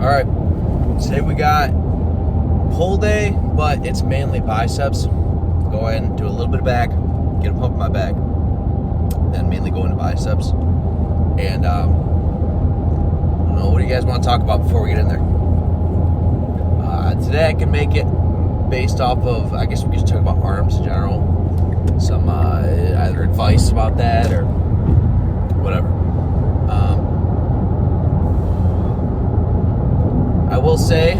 All right, today we got pull day, but it's mainly biceps. Go in, do a little bit of back, get a pump in my back, then mainly go into biceps. And I don't know, what do you guys want to talk about before we get in there? Today I can make it based off of, I guess we could just talk about arms in general. Some either advice about that or whatever. I will say,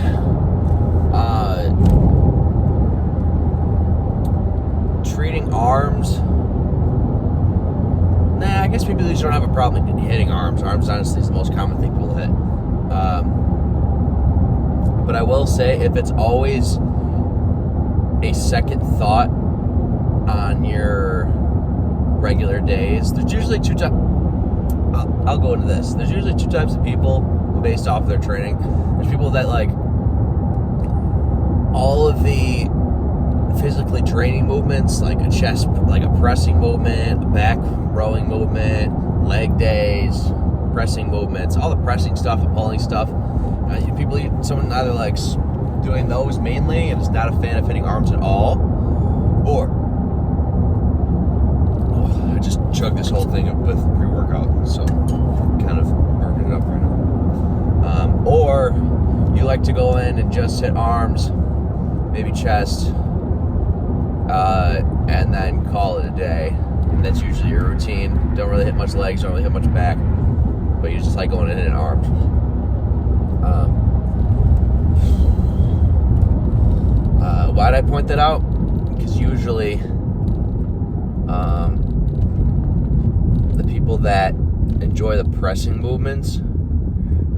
treating arms, I guess people usually don't have a problem hitting arms. Arms, honestly, is the most common thing people hit. But I will say, if it's always a second thought on your regular days, there's usually two types. I'll go into this. There's usually two types of people based off of their training. There's people that like all of the physically draining movements, like a chest, like a pressing movement, a back rowing movement, leg days, pressing movements, all the pressing stuff and pulling stuff. Someone either likes doing those mainly and is not a fan of hitting arms at all, or I just chugged this whole thing with pre-workout, so I'm kind of burping it up right now. Or you like to go in and just hit arms, maybe chest, and then call it a day. And that's usually your routine. Don't really hit much legs, don't really hit much back, but you just like going in and hitting arms. Why'd I point that out? Because usually the people that enjoy the pressing movements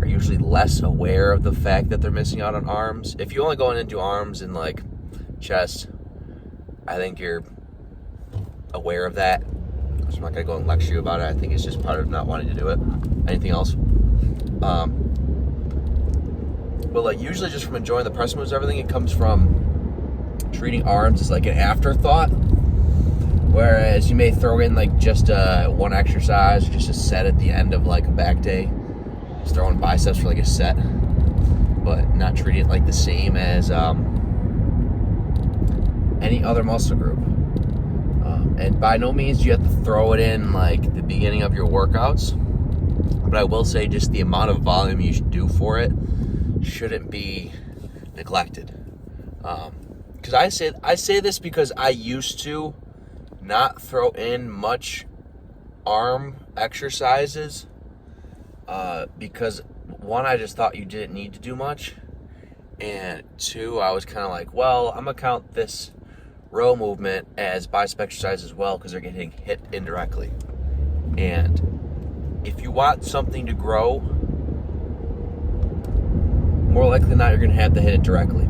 are usually less aware of the fact that they're missing out on arms. If you only go in and do arms and like chest, I think you're aware of that. So I'm not gonna go and lecture you about it. I think it's just part of not wanting to do it. Anything else? But like usually just from enjoying the press moves, everything, it comes from treating arms as like an afterthought. Whereas you may throw in like just one exercise, just a set at the end of like a back day. Just throw in biceps for like a set, but not treat it like the same as any other muscle group. And by no means do you have to throw it in like the beginning of your workouts. But I will say just the amount of volume you should do for it shouldn't be neglected. Because I say this because I used to not throw in much arm exercises because one, I just thought you didn't need to do much, and two, I was kind of like, well, I'm gonna count this row movement as bicep exercise as well because they're getting hit indirectly. And if you want something to grow, more likely than not, you're gonna have to hit it directly.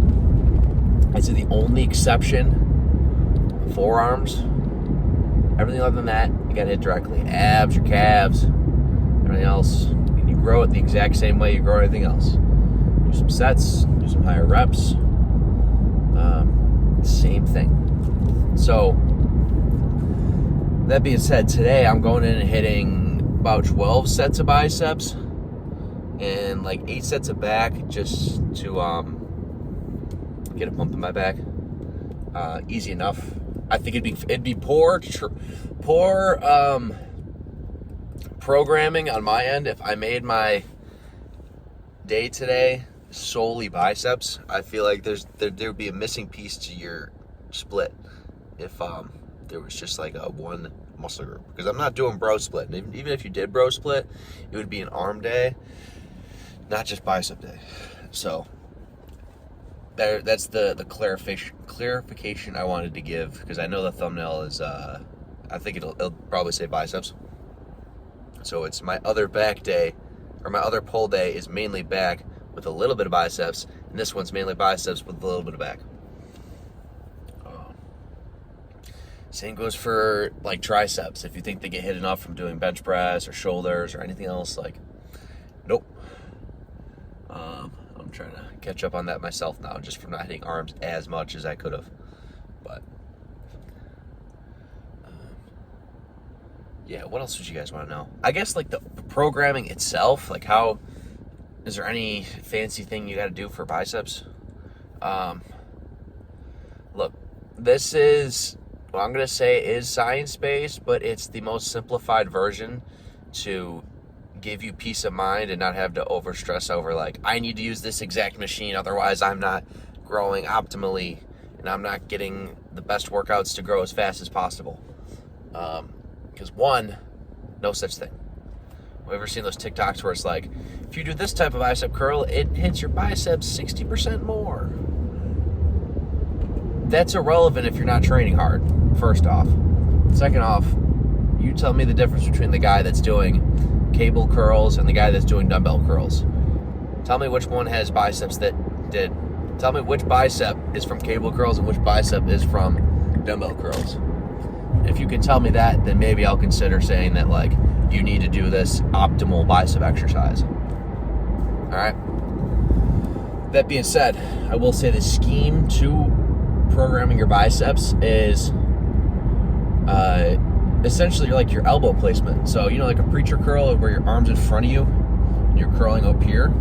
I'd say the only exception, forearms. Everything other than that, you gotta hit directly. Abs, your calves, everything else, you grow it the exact same way you grow everything else. Do some sets, do some higher reps. Same thing. So, that being said, today I'm going in and hitting about 12 sets of biceps and like 8 sets of back just to get a pump in my back. Easy enough. I think it'd be poor programming on my end if I made my day today solely biceps. I feel like there would be a missing piece to your split if there was just like a one muscle group. Because I'm not doing bro split. And even if you did bro split, it would be an arm day, not just bicep day. So that's the clarification I wanted to give, because I know the thumbnail is I think it'll probably say biceps. So it's my other back day, or my other pull day is mainly back with a little bit of biceps, and this one's mainly biceps with a little bit of back. Same goes for like triceps. If you think they get hit enough from doing bench press or shoulders or anything else, like, nope. I'm trying to catch up on that myself now, just from not hitting arms as much as I could have. But yeah, what else would you guys want to know? I guess like the programming itself, like how Is there any fancy thing you got to do for biceps? Look, this is, what I'm going to say is science-based, but it's the most simplified version to give you peace of mind and not have to overstress over, like, I need to use this exact machine, otherwise I'm not growing optimally and I'm not getting the best workouts to grow as fast as possible. Because one, no such thing. Have you ever seen those TikToks where it's like, if you do this type of bicep curl, it hits your biceps 60% more? That's irrelevant if you're not training hard, first off. Second off, you tell me the difference between the guy that's doing cable curls and the guy that's doing dumbbell curls. Tell me which one has biceps that did. Tell me which bicep is from cable curls and which bicep is from dumbbell curls. If you can tell me that, then maybe I'll consider saying that, like, you need to do this optimal bicep exercise. All right? That being said, I will say the scheme to programming your biceps is essentially like your elbow placement. So, you know, like a preacher curl where your arm's in front of you and you're curling up here.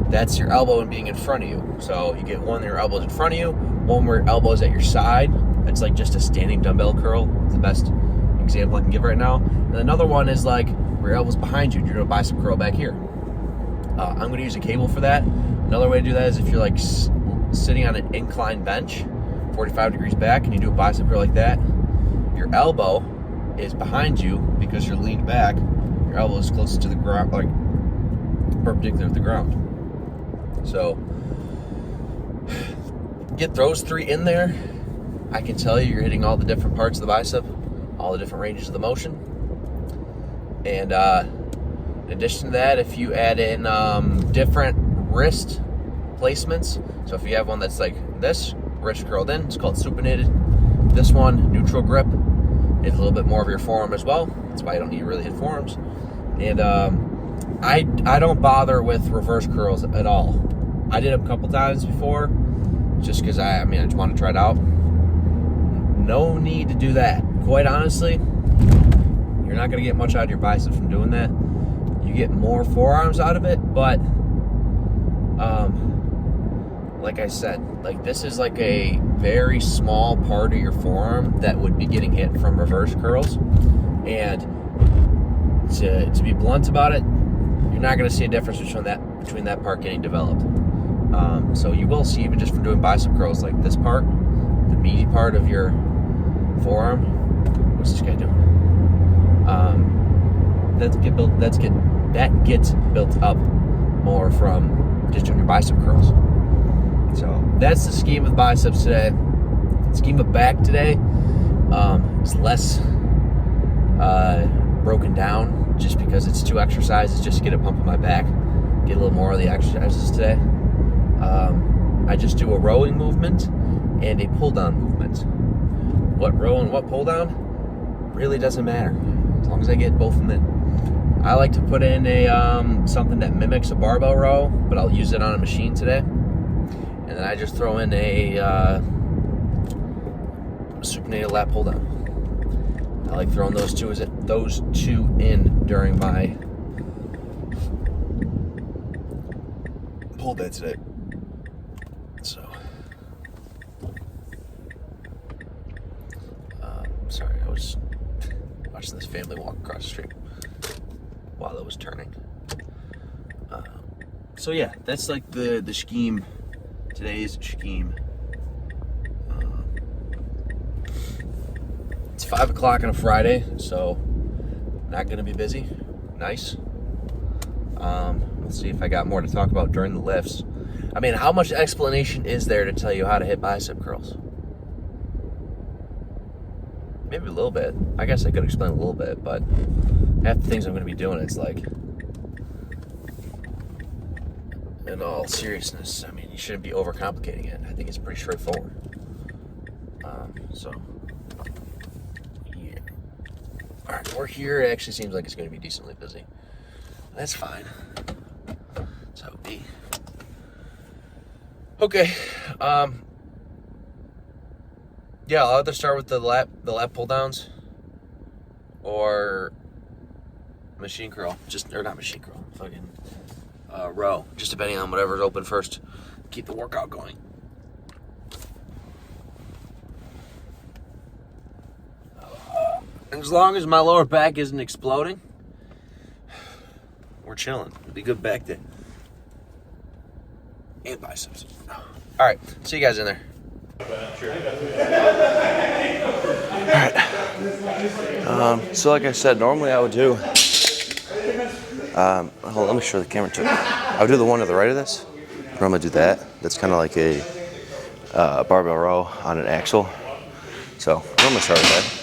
That's your elbow and being in front of you. So you get one where your elbow's in front of you, one where your elbow's at your side. That's like just a standing dumbbell curl. It's the best example I can give right now. And another one is like where your elbow's behind you and you're doing a bicep curl back here. I'm going to use a cable for that. Another way to do that is if you're like sitting on an inclined bench, 45 degrees back, and you do a bicep curl like that, your elbow is behind you because you're leaned back. Your elbow is closest to the ground, like perpendicular to the ground. So get those three in there. I can tell you're hitting all the different parts of the bicep, all the different ranges of the motion. And in addition to that, if you add in different wrist placements, so if you have one that's like this, wrist curled in, it's called supinated. This one, neutral grip, is a little bit more of your forearm as well. That's why you don't need to really hit forearms. And I don't bother with reverse curls at all. I did them a couple times before, just because I just want to try it out. No need to do that. Quite honestly, you're not going to get much out of your biceps from doing that. You get more forearms out of it, but like I said, like this is like a very small part of your forearm that would be getting hit from reverse curls. And to be blunt about it, you're not going to see a difference between that part getting developed. So you will see, even just from doing bicep curls, like this part, the meaty part of your forearm. What's this guy doing? That gets built up more from just doing your bicep curls. So that's the scheme of biceps today. The scheme of back today is less broken down, just because it's 2 exercises just to get a pump in my back, get a little more of the exercises today. I just do a rowing movement and a pull down movement. What row and what pull down really doesn't matter, as long as I get both of them in. I like to put in a something that mimics a barbell row, but I'll use it on a machine today. And then I just throw in a supinated lat pull down. I like throwing those two in during my pull day today. So, sorry, I was watching this family walk across the street while it was turning. So yeah, that's like the scheme. Today's scheme. It's 5 o'clock on a Friday, so not going to be busy. Nice. Let's see if I got more to talk about during the lifts. I mean, how much explanation is there to tell you how to hit bicep curls? Maybe a little bit. I guess I could explain a little bit, but half the things I'm going to be doing, it's like, in all seriousness, I mean, you shouldn't be overcomplicating it. I think it's pretty straightforward. So, yeah. All right, we're here. It actually seems like it's going to be decently busy. That's fine. That's how it be. Okay. Yeah, I'll either start with the lat pull downs or machine curl. Or not machine curl. Fucking row, just depending on whatever's open first. Keep the workout going. And as long as my lower back isn't exploding, we're chilling. It'll be good back day. And biceps. All right, see you guys in there. All right. So like I said, normally I would do, hold on, let me show the camera too. I would do the one to the right of this. I'm gonna do that. That's kind of like a barbell row on an axle. So I'm gonna start with that.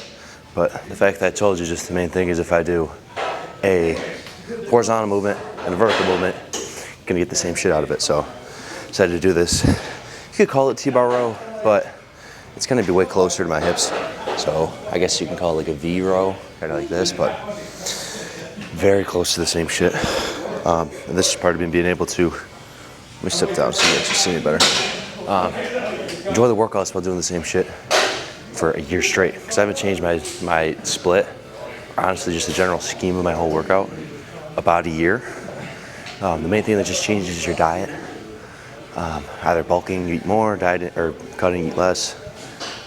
But the fact that I told you, just the main thing is if I do a horizontal movement and a vertical movement, I'm gonna get the same shit out of it. So I decided to do this. You could call it T-bar row, but it's gonna be way closer to my hips. So I guess you can call it like a V row, kind of like this, but very close to the same shit. And this is part of me being able to, let me step down so you guys can see me better. Enjoy the workouts while doing the same shit for a year straight, because I haven't changed my split, honestly just the general scheme of my whole workout, about a year. The main thing that just changes is your diet. Either bulking, you eat more, diet, or cutting, eat less.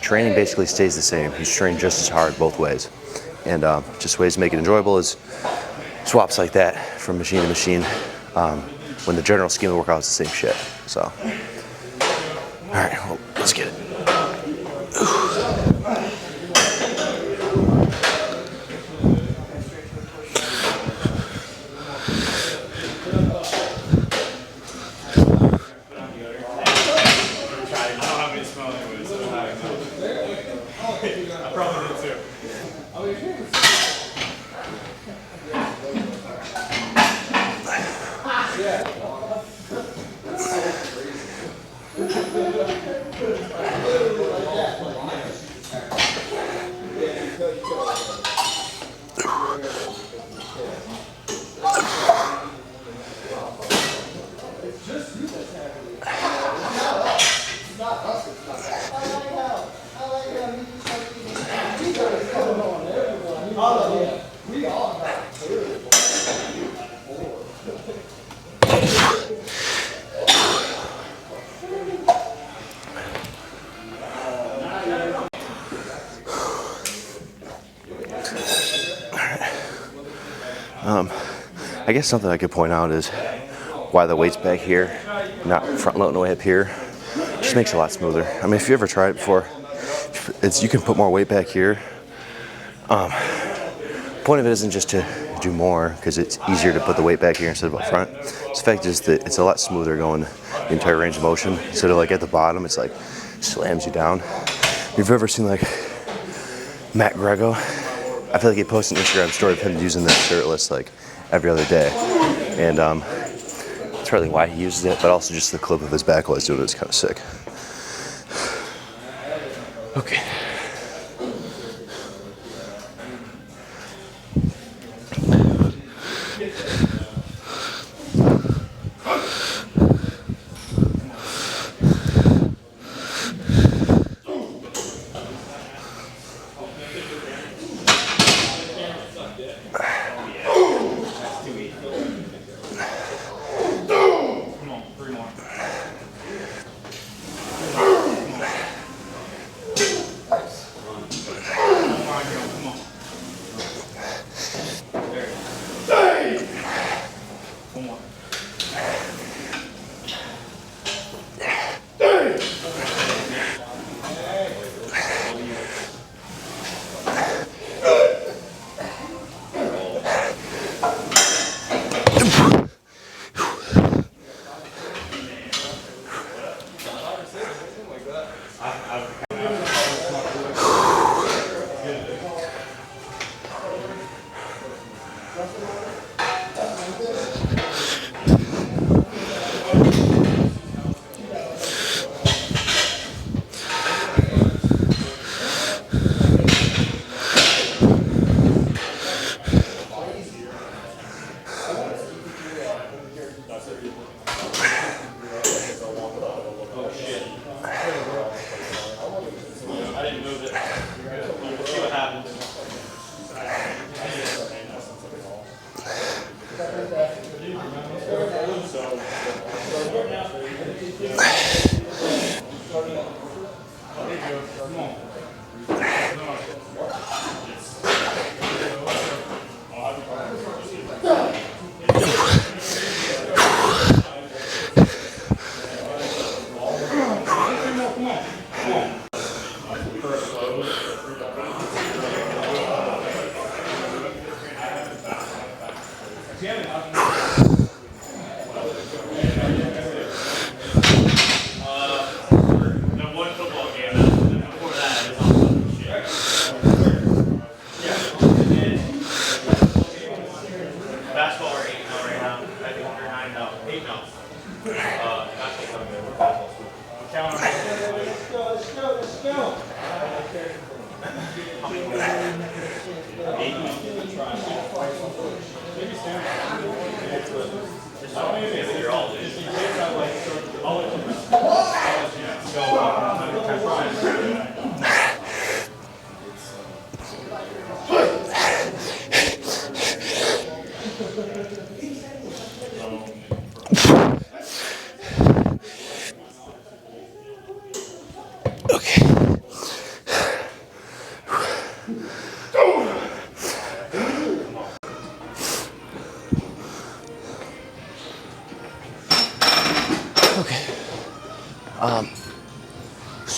Training basically stays the same. You train just as hard both ways. And just ways to make it enjoyable is swaps like that from machine to machine, when the general scheme of the workout is the same shit. So, all right, well, let's get it. I guess something I could point out is why the weight's back here, not front loading the way up here, just makes it a lot smoother. I mean, if you ever tried it before, you can put more weight back here. Point of it isn't just to do more, because it's easier to put the weight back here instead of up front. The fact is that it's a lot smoother going the entire range of motion, instead of like at the bottom, it's like slams you down. If you've ever seen like Matt Grego, I feel like he posted an Instagram story of him using that shirtless like every other day, and that's probably why he uses it, but also just the clip of his back while he's doing it is kind of sick. Okay.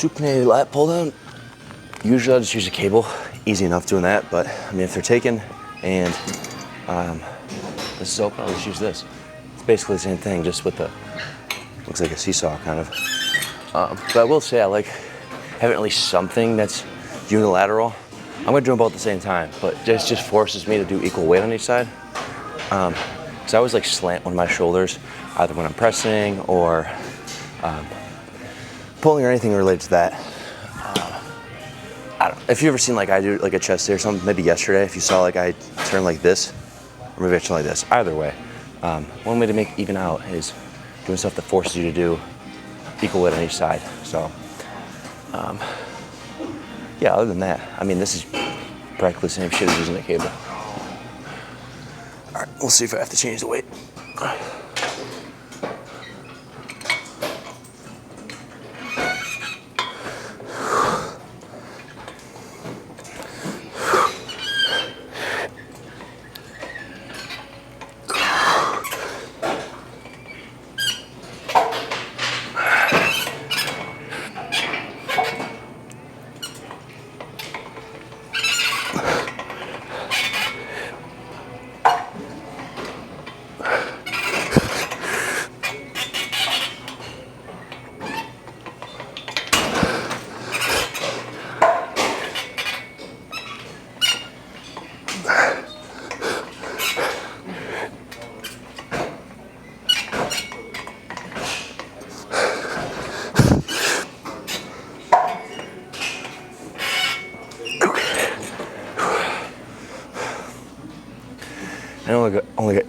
Supinated lat pull down. Usually I'll just use a cable. Easy enough doing that, but I mean if they're taken and this is open, I'll just use this. It's basically the same thing, just with the, looks like a seesaw kind of. But I will say I like having at least something that's unilateral. I'm gonna do them both at the same time, but this just forces me to do equal weight on each side. Because I always like slant one of my shoulders, either when I'm pressing or pulling or anything related to that. I don't know. If you ever seen like I do like a chest day or something, maybe yesterday, if you saw like I turn like this, or maybe I turn like this, either way. One way to make even out is doing stuff that forces you to do equal weight on each side. So, yeah, other than that, I mean, this is practically the same shit as using a cable. All right, we'll see if I have to change the weight. I only got,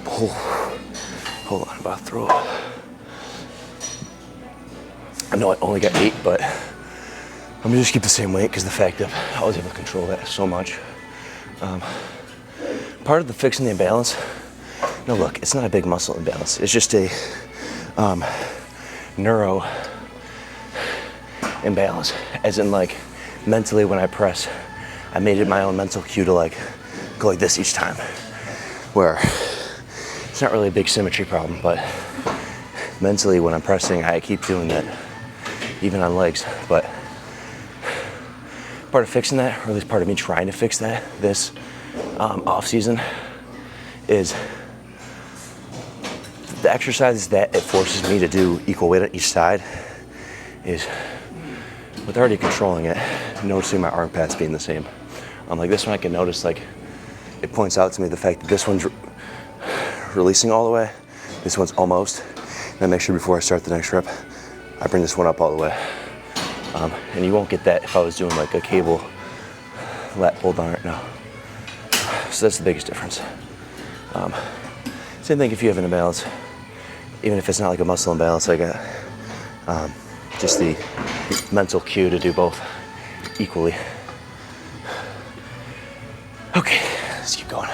hold on, I'm about to throw up. I know I only got 8, but I'm gonna just keep the same weight because the fact that I was able to control that so much. Part of the fixing the imbalance, no look, it's not a big muscle imbalance. It's just a neuro imbalance, as in like mentally when I press, I made it my own mental cue to like go like this each time. Where it's not really a big symmetry problem, but mentally when I'm pressing, I keep doing that, even on legs. But part of fixing that, or at least part of me trying to fix that this off season, is the exercises that it forces me to do equal weight on each side is, with already controlling it, noticing my arm pads being the same. Like this one I can notice, like, it points out to me the fact that this one's releasing all the way, this one's almost, and I make sure before I start the next rep, I bring this one up all the way. And you won't get that if I was doing like a cable lat pull down right now. So that's the biggest difference. Same thing if you have an imbalance, even if it's not like a muscle imbalance, I got just the mental cue to do both equally. Okay, let's keep going.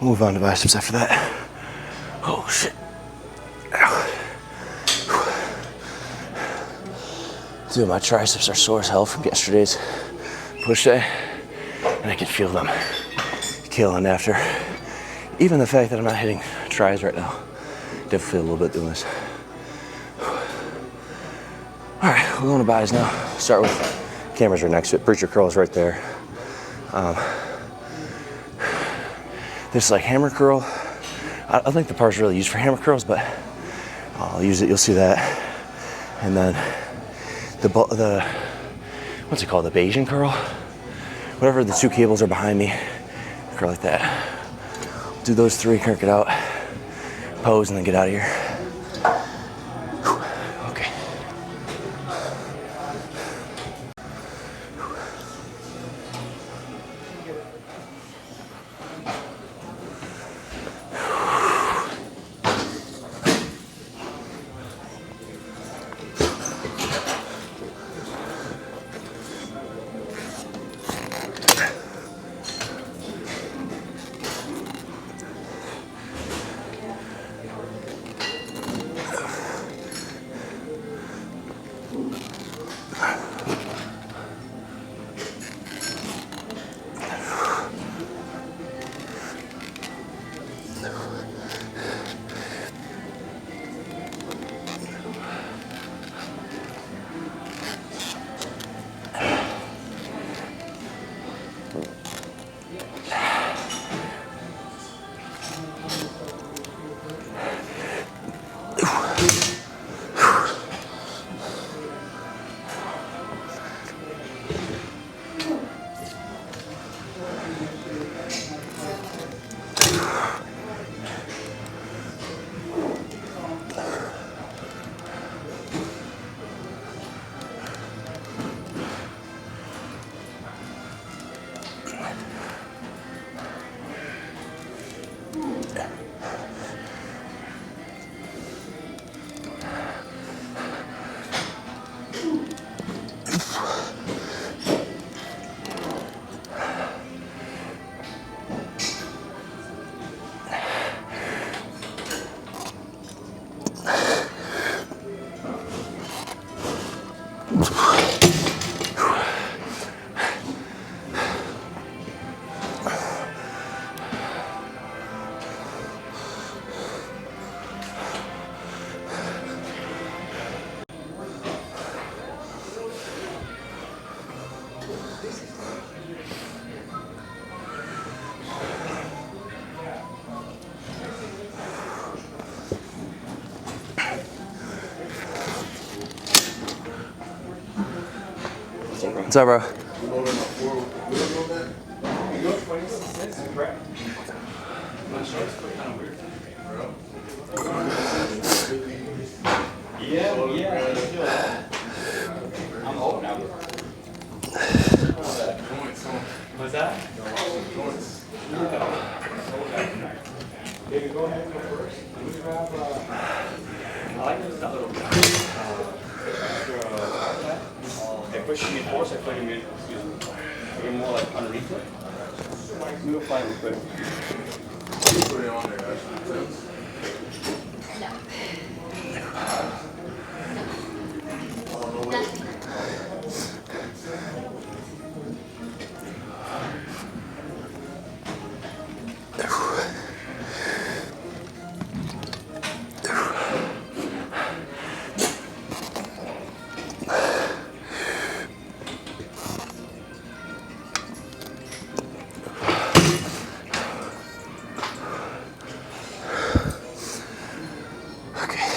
We'll move on to biceps after that. Oh shit. Ow. Dude, my triceps are sore as hell from yesterday's push day, and I can feel them killing after. Even the fact that I'm not hitting tries right now, definitely feel a little bit doing this. All right, we're going to buys now. Start with cameras right next to it. Preacher curl is right there. This like hammer curl. I don't think the par's really used for hammer curls, but I'll use it. You'll see that. And then the what's it called? The Bayesian curl. Whatever the two cables are behind me, curl like that. Do those three, crank it out, pose, and then get out of here. Okay. What's up, bro? I'm old now. What's that? David, go ahead and go first. Can we grab, I like this little they're pushing me force, I put him in, excuse me. You're more like underneath it. We will find real quick. Put it on there, actually. Okay.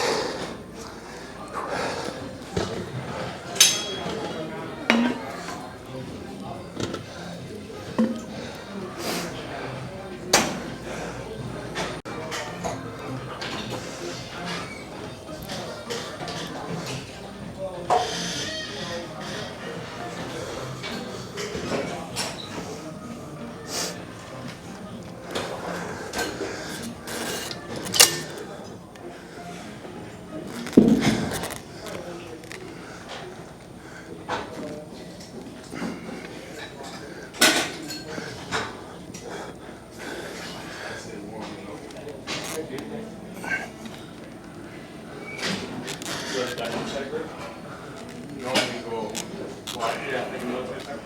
like that inside grip. You only go wide, yeah, like a military type.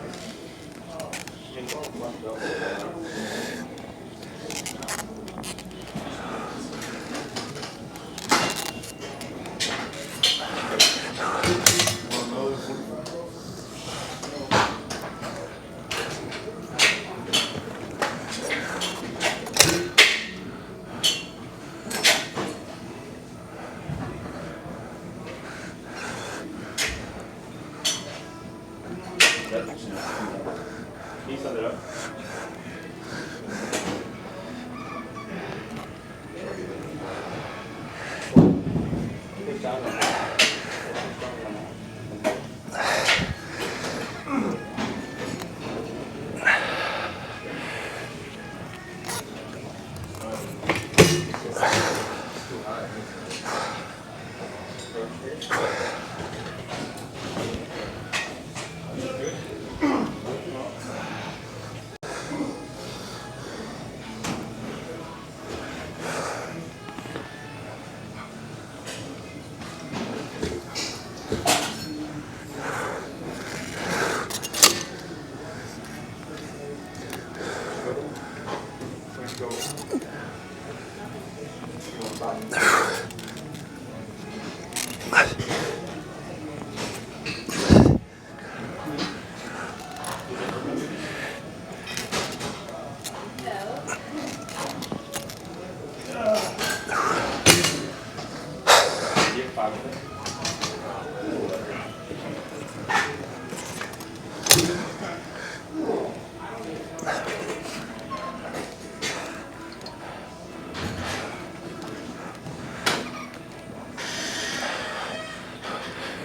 Can you stand it up? Push down on it.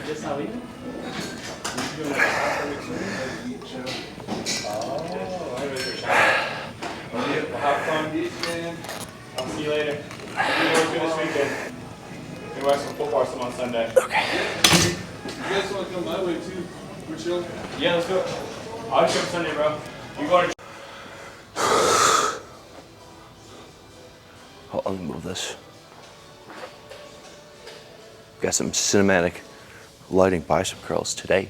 Just not leaving? You doing like a half week soon? Oh, I really wish I had. Well, have fun, beach, man. I'll see you later. We're going this weekend. We're watch some football some on Sunday. Okay. You guys want to come my way too? We're chill. Yeah, let's go. I'll show up Sunday, bro. You going to I'll move this. Got some cinematic lighting bicep curls today.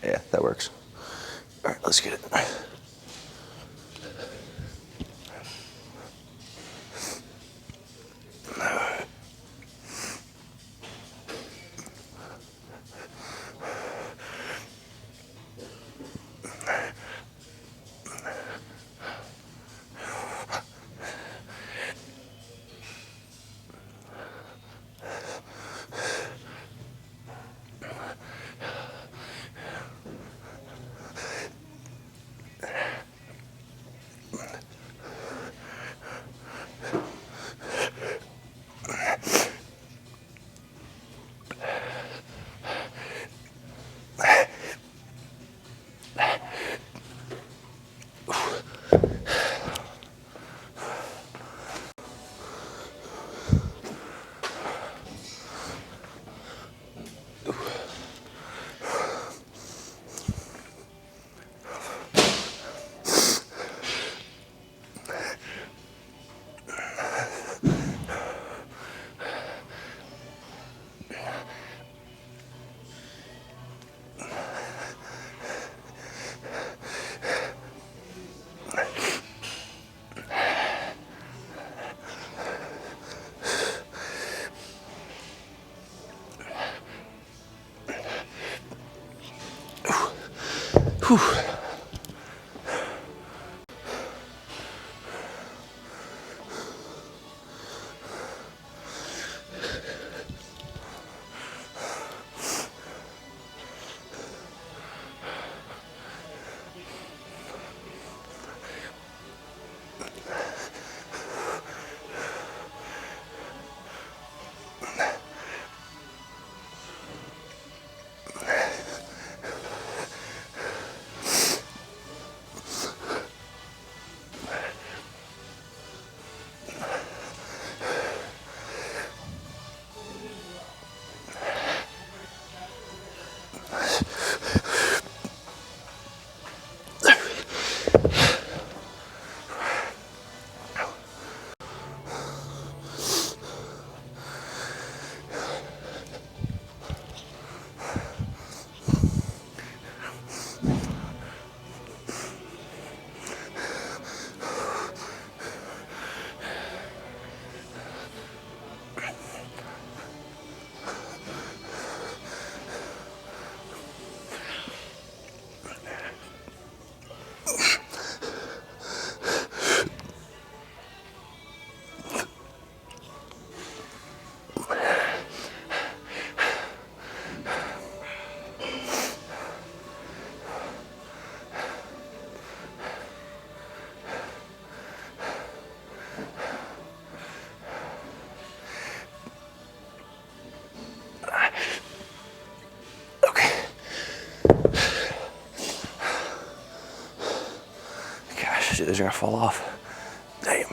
Yeah, that works. All right, let's get it. Whew. shit, these are gonna fall off. Damn.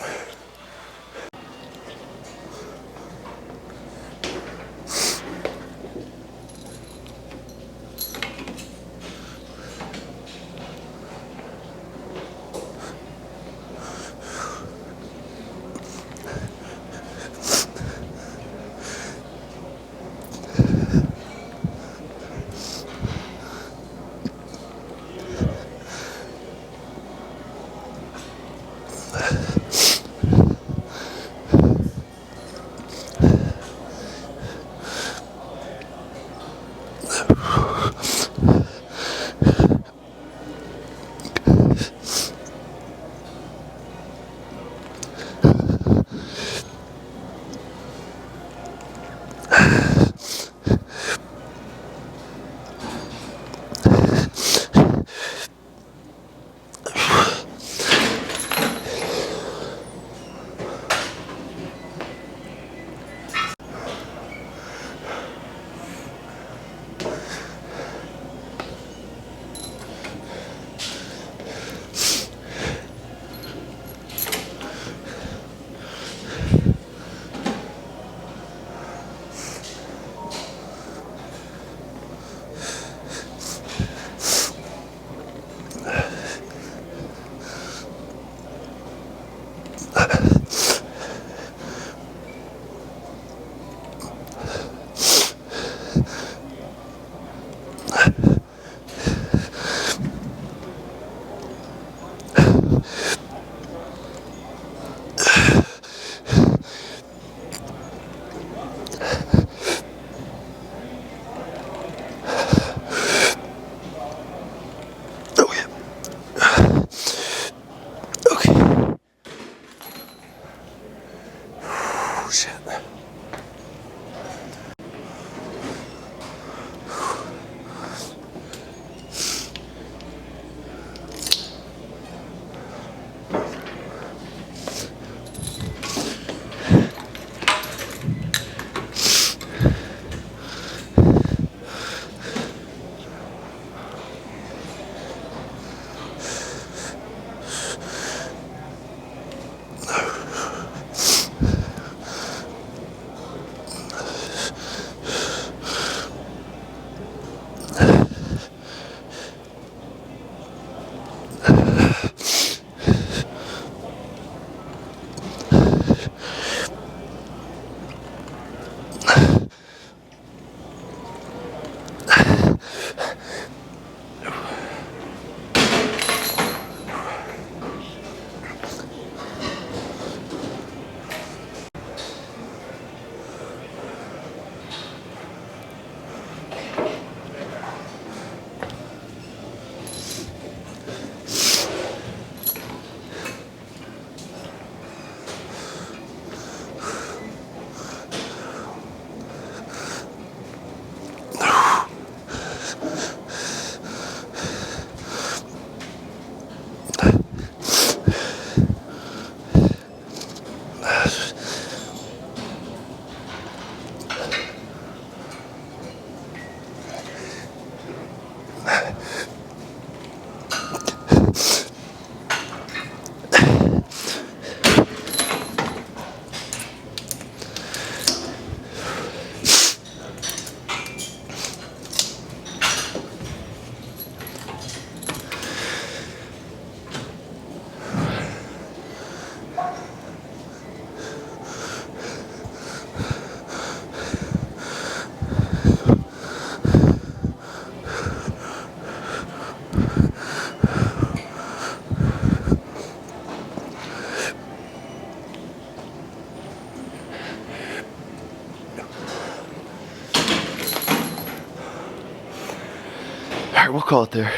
All right, we'll call it there.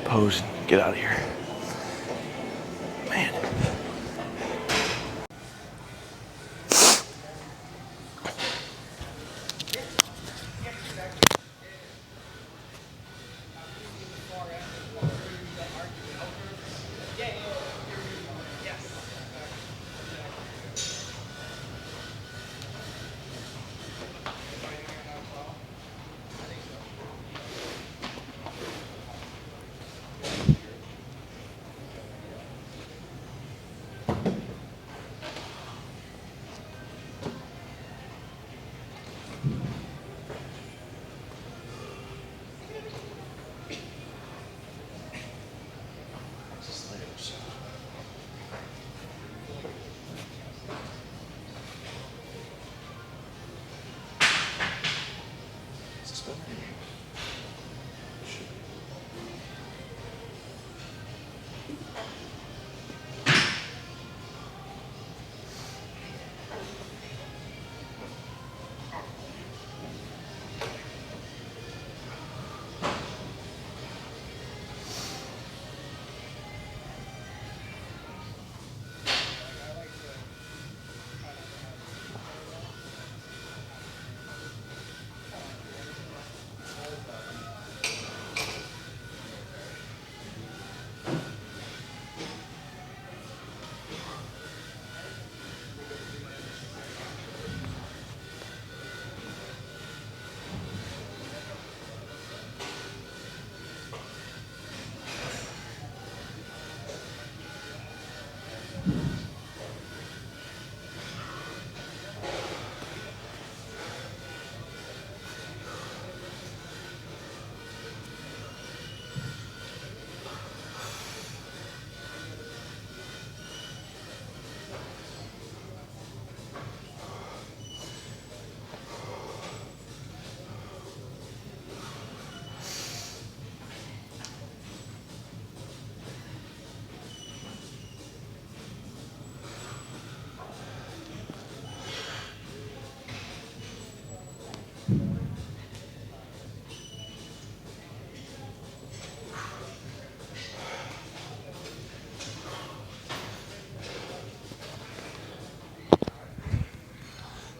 Pose and get out of here. Man.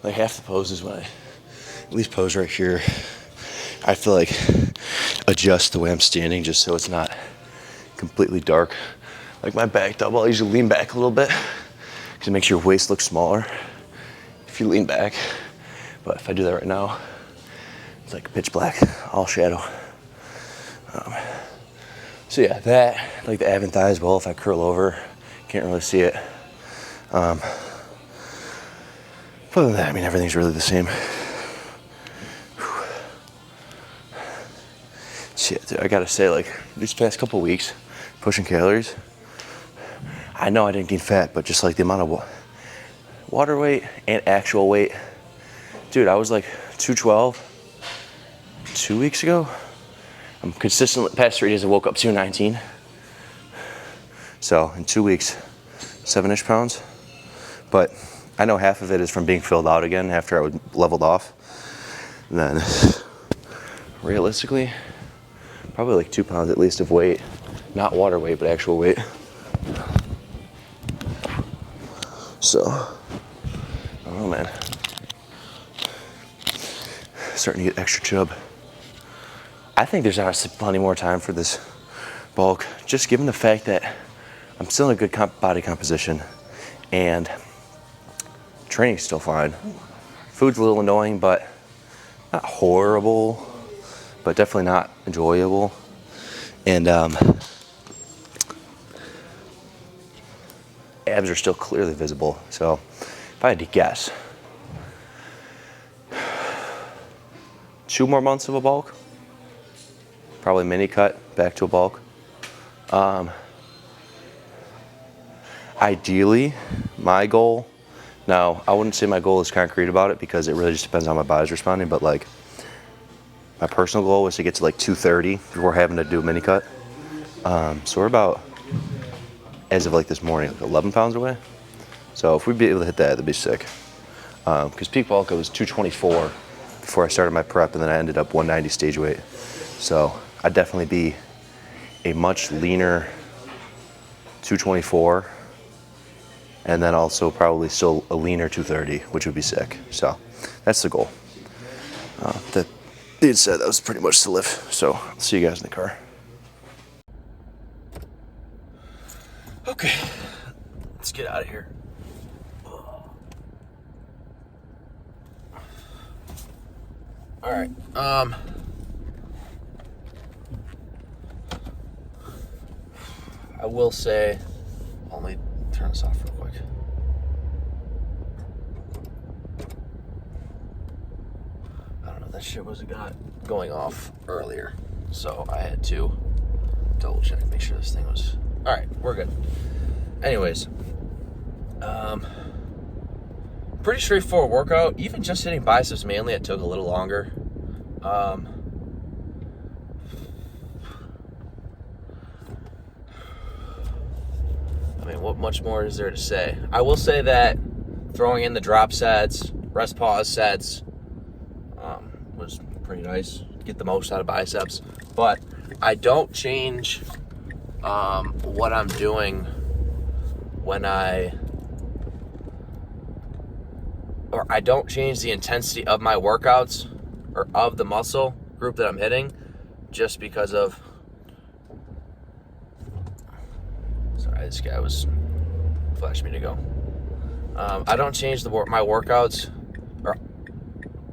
Like half the poses when I at least pose right here, I feel like adjust the way I'm standing just so it's not completely dark. Like my back double, I usually lean back a little bit because it makes your waist look smaller if you lean back. But if I do that right now, it's like pitch black, all shadow. So yeah, that, like the ab and thigh as well, if I curl over, can't really see it. Other than that, I mean, everything's really the same. Shit, dude, I gotta say, like, these past couple weeks, pushing calories, I know I didn't gain fat, but just like the amount of water weight and actual weight, dude, I was like 212 2 weeks ago. I'm consistently, past 3 days, I woke up 219. So in 2 weeks, 7-ish pounds. But I know half of it is from being filled out again after I was leveled off. And then realistically, probably like 2 pounds at least of weight, not water weight, but actual weight. So, I don't know, man. Starting to get extra chub. I think there's honestly plenty more time for this bulk, just given the fact that I'm still in a good body composition and training's still fine. Food's a little annoying, but not horrible, but definitely not enjoyable. And abs are still clearly visible. So if I had to guess, 2 more months of a bulk, probably mini cut back to a bulk. Ideally, my goal, now I wouldn't say my goal is concrete about it because it really just depends on how my body's responding, but like my personal goal was to get to like 230 before having to do a mini cut. So we're about, as of like this morning, like 11 pounds away. So if we'd be able to hit that, that'd be sick. Because peak bulk, I was 224 before I started my prep, and then I ended up 190 stage weight. So I'd definitely be a much leaner 224, and then also probably still a leaner 230, which would be sick. So that's the goal. That being said, that was pretty much the lift. So I'll see you guys in the car. Okay, let's get out of here. All right. I will say, let me turn this off real quick. I don't know, that shit was going off earlier, so I had to double check, make sure this thing was. All right, we're good. Anyways, pretty straightforward workout. Even just hitting biceps mainly, it took a little longer. I mean, what much more is there to say? I will say that throwing in the drop sets, rest pause sets was pretty nice. Get the most out of biceps. But I don't change what I'm doing when I don't change the intensity of my workouts or of the muscle group that I'm hitting just because of, sorry, this guy was flashing me to go. I don't change my workouts, or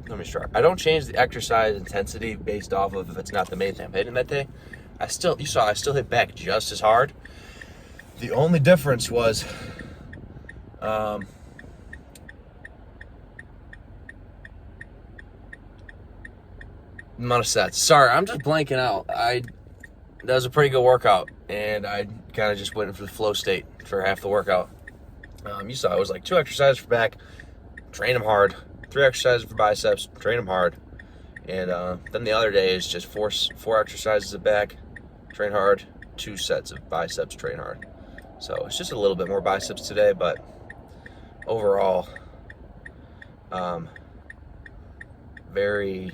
let me start. I don't change the exercise intensity based off of if it's not the main thing I'm hitting that day. I still hit back just as hard. The only difference was amount of sets. Sorry, I'm just blanking out. That was a pretty good workout, and I kind of just went into the flow state for half the workout. You saw it was like 2 exercises for back, train them hard. 3 exercises for biceps, train them hard. And then the other day is just 4 exercises of back, train hard, 2 sets of biceps, train hard. So it's just a little bit more biceps today, but overall, very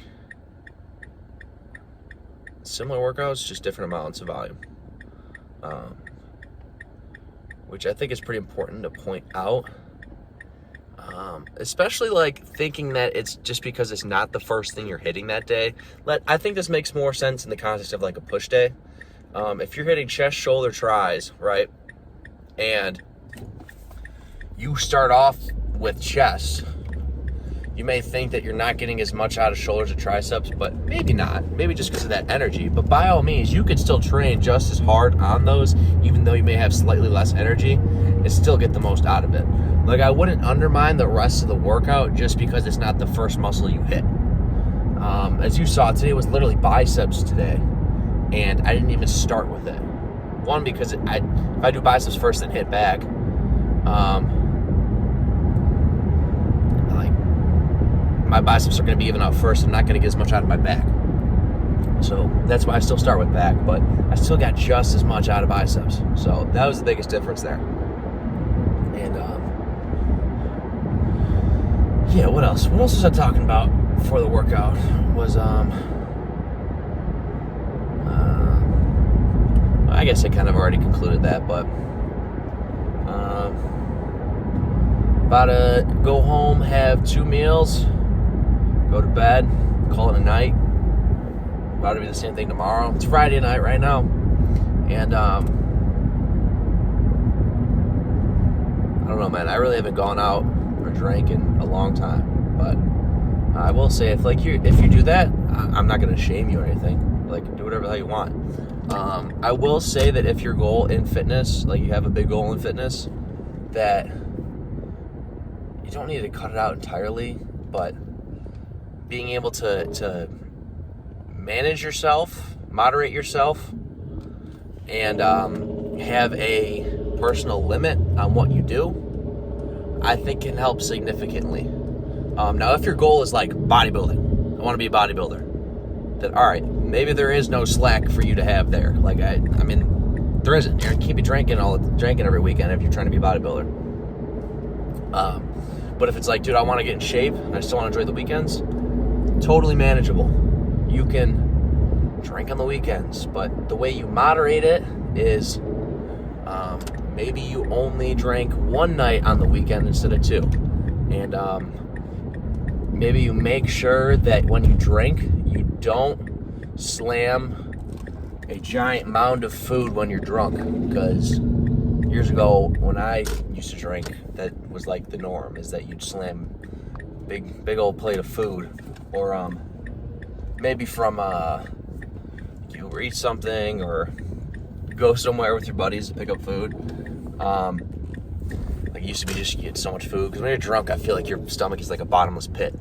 similar workouts, just different amounts of volume, which I think is pretty important to point out, especially like thinking that it's just because it's not the first thing you're hitting that day. I think this makes more sense in the context of like a push day. If you're hitting chest, shoulder, tries, right, and you start off with chest, you may think that you're not getting as much out of shoulders or triceps, but maybe not. Maybe just because of that energy. But by all means, you could still train just as hard on those, even though you may have slightly less energy, and still get the most out of it. Like, I wouldn't undermine the rest of the workout just because it's not the first muscle you hit. As you saw, today was literally biceps today, and I didn't even start with it. One, because if I do biceps first and hit back, my biceps are going to be even out first. I'm not going to get as much out of my back. So that's why I still start with back, but I still got just as much out of biceps. So that was the biggest difference there. And yeah, what else? What else was I talking about before the workout? Was I guess I kind of already concluded that, but about to go home, have 2 meals, go to bed, call it a night. About to be the same thing tomorrow. It's Friday night right now, and I don't know, man. I really haven't gone out or drank in a long time, but I will say if you do that, I'm not going to shame you or anything. Like, do whatever the hell you want. I will say that if your goal in fitness, like you have a big goal in fitness, that you don't need to cut it out entirely, but being able to manage yourself, moderate yourself, and have a personal limit on what you do, I think can help significantly. Now, if your goal is like bodybuilding, I want to be a bodybuilder, then all right, maybe there is no slack for you to have there. Like I mean, there isn't. You can't be drinking every weekend if you're trying to be a bodybuilder. But if it's like, dude, I want to get in shape, and I still want to enjoy the weekends, totally manageable. You can drink on the weekends, but the way you moderate it is maybe you only drink 1 night on the weekend instead of 2. And maybe you make sure that when you drink, you don't slam a giant mound of food when you're drunk, because years ago when I used to drink, that was like the norm, is that you'd slam big old plate of food, or maybe from you eat something or go somewhere with your buddies to pick up food. Like it used to be just you get so much food, because when you're drunk, I feel like your stomach is like a bottomless pit.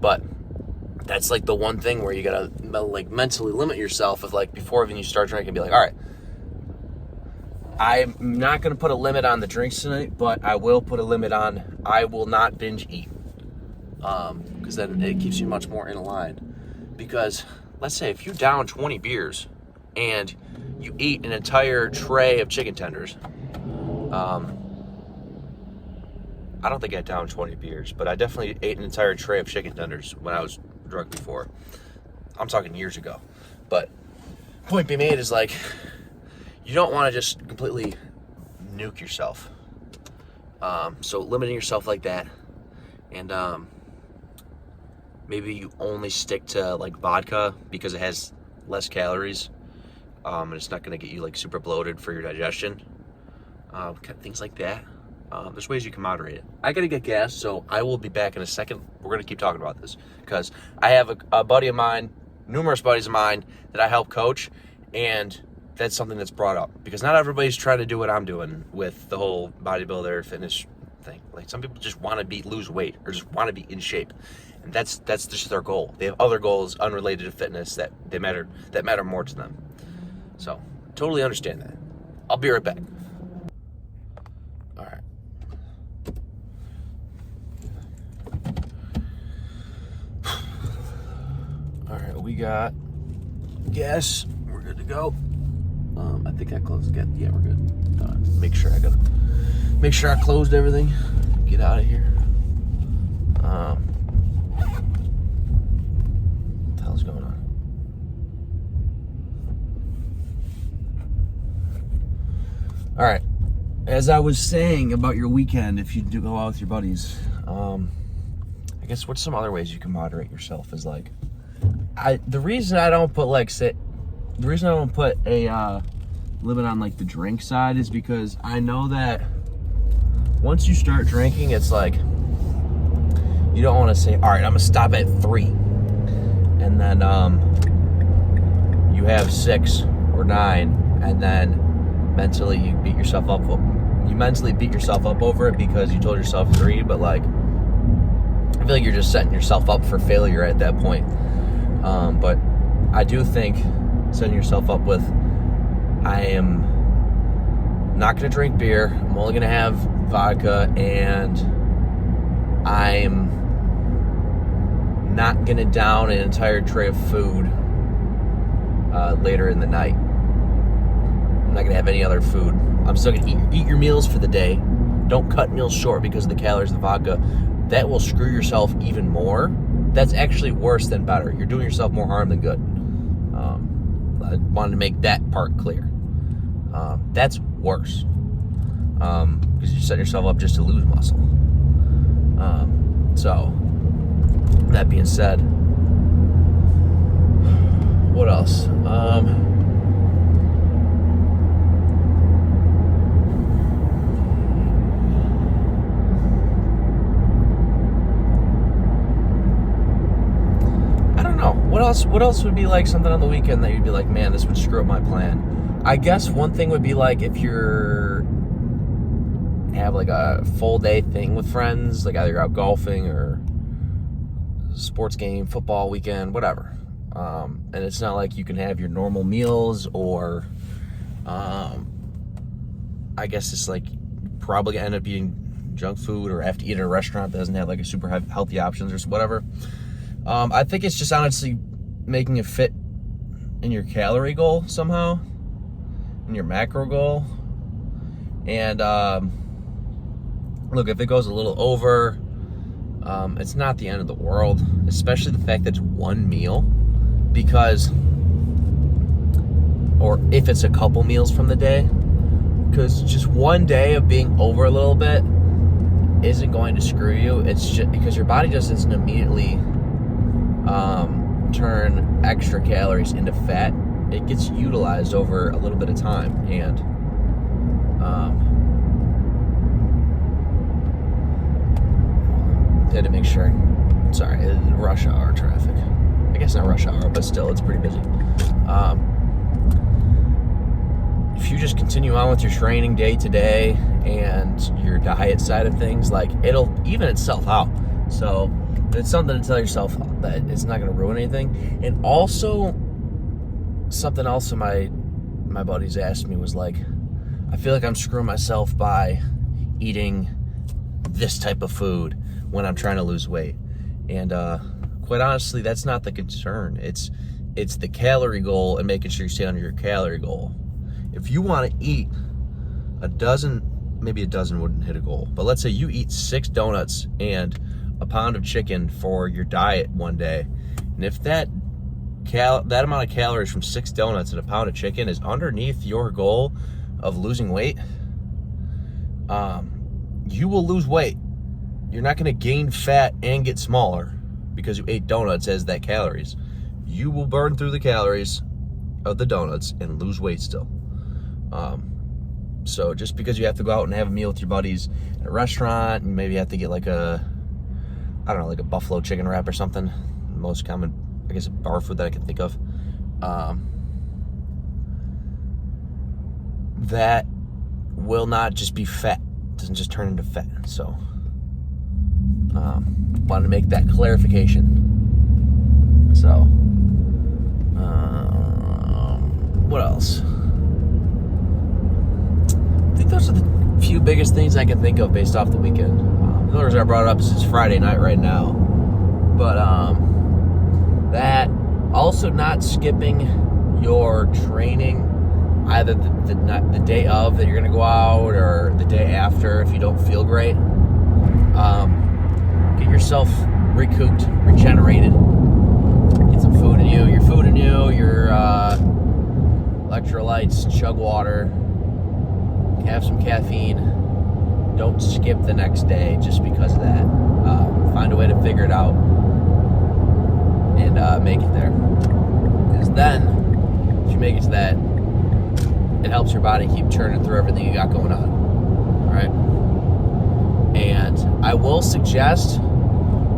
But that's like the one thing where you gotta like mentally limit yourself with, like, before even you start drinking, be like, all right, I'm not gonna put a limit on the drinks tonight, but I will put a limit on, I will not binge eat, because then it keeps you much more in line. Because let's say if you down 20 beers and you eat an entire tray of chicken tenders, I don't think I downed 20 beers, but I definitely ate an entire tray of chicken tenders when I was drunk before. I'm talking years ago. But point being made is like, you don't want to just completely nuke yourself. So limiting yourself like that, and maybe you only stick to like vodka because it has less calories, and it's not going to get you like super bloated for your digestion. Things like that. There's ways you can moderate it. I gotta get gas, so I will be back in a second. We're gonna keep talking about this because I have a buddy of mine, numerous buddies of mine that I help coach, and that's something that's brought up because not everybody's trying to do what I'm doing with the whole bodybuilder fitness thing. Like some people just want to lose weight or just want to be in shape, and that's just their goal. They have other goals unrelated to fitness that matter more to them. So totally understand that. I'll be right back. All right. All right, we got gas. We're good to go. I think I closed. Yeah, we're good. Make sure I closed everything. Get out of here. What the hell's going on? All right. As I was saying about your weekend, if you do go out with your buddies, I guess what's some other ways you can moderate yourself is like, the reason I don't put a limit on like the drink side is because I know that once you start drinking, it's like you don't want to say, all right, I'm gonna stop at 3, and then you have 6 or 9, and then mentally you beat yourself up. You mentally beat yourself up over it because you told yourself 3, but like I feel like you're just setting yourself up for failure at that point. But I do think setting yourself up with, I am not going to drink beer, I'm only going to have vodka, and I'm not going to down an entire tray of food later in the night. I'm not going to have any other food. I'm still going to eat your meals for the day. Don't cut meals short because of the calories of the vodka. That will screw yourself even more. That's actually worse than better. You're doing yourself more harm than good. I wanted to make that part clear. That's worse. Because you set yourself up just to lose muscle. So, that being said, what else? What else would be like something on the weekend that you'd be like, man, this would screw up my plan? I guess one thing would be like if you're have like a full day thing with friends, like either you're out golfing or sports game, football weekend, whatever. And it's not like you can have your normal meals or I guess it's like probably gonna end up eating junk food or have to eat at a restaurant that doesn't have like a super healthy options or whatever. I think it's just honestly making it fit in your calorie goal somehow, in your macro goal. And look, if it goes a little over, it's not the end of the world, especially the fact that it's one meal, because, or if it's a couple meals from the day, because just one day of being over a little bit isn't going to screw you. It's just because your body just doesn't immediately turn extra calories into fat. It gets utilized over a little bit of time, and had to make sure. Sorry, rush hour traffic. I guess not rush hour, but still, it's pretty busy. If you just continue on with your training day to day and your diet side of things, like it'll even itself out. So it's something to tell yourself that it's not going to ruin anything. And also, something else that my buddies asked me was like, I feel like I'm screwing myself by eating this type of food when I'm trying to lose weight. And quite honestly, that's not the concern. It's the calorie goal and making sure you stay under your calorie goal. If you want to eat a dozen maybe a dozen wouldn't hit a goal, but let's say you eat 6 donuts and a pound of chicken for your diet one day, and if that amount of calories from 6 donuts and a pound of chicken is underneath your goal of losing weight, you will lose weight. You're not going to gain fat and get smaller because you ate donuts as that calories. You will burn through the calories of the donuts and lose weight still. So just because you have to go out and have a meal with your buddies at a restaurant, and maybe you have to get like a buffalo chicken wrap or something, the most common, I guess, bar food that I can think of, that will not just be fat. It doesn't just turn into fat. So wanted to make that clarification. So what else? I think those are the few biggest things I can think of based off the weekend. The others I brought up is it's Friday night right now, but that also not skipping your training either the day of that you're going to go out or the day after if you don't feel great. Get yourself recouped, regenerated, get some food in you, your electrolytes, chug water, have some caffeine. Don't skip the next day just because of that. Find a way to figure it out and make it there. Because then, if you make it to that, it helps your body keep churning through everything you got going on. All right? And I will suggest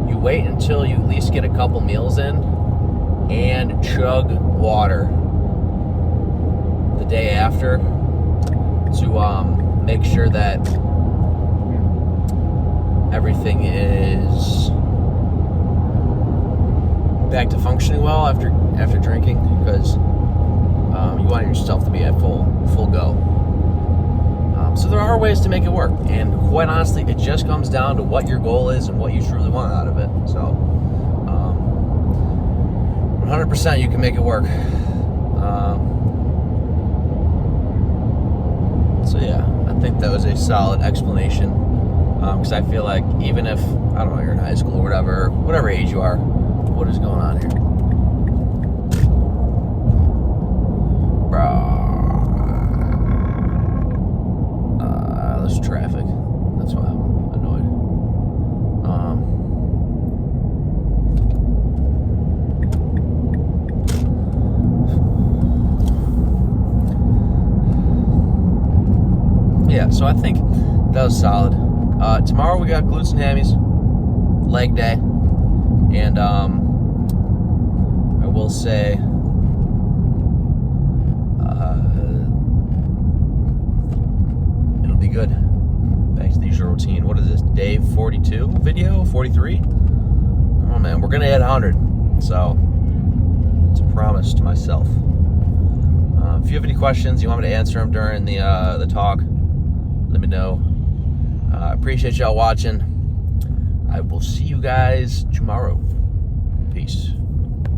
you wait until you at least get a couple meals in and chug water the day after to make sure that everything is back to functioning well after drinking, because you want yourself to be at full go. So there are ways to make it work, and quite honestly, it just comes down to what your goal is and what you truly want out of it. So 100% you can make it work. So yeah, I think that was a solid explanation, because I feel like even if, I don't know, you're in high school or whatever age you are, what is going on here? There's traffic. That's why I'm annoyed. Yeah, so I think that was solid. Tomorrow we got glutes and hammies, leg day, and I will say it'll be good. Back to the usual routine. What is this, day 42 video? 43? Oh man, we're gonna hit 100, so it's a promise to myself. If you have any questions, you want me to answer them during the talk, let me know. I appreciate y'all watching. I will see you guys tomorrow. Peace.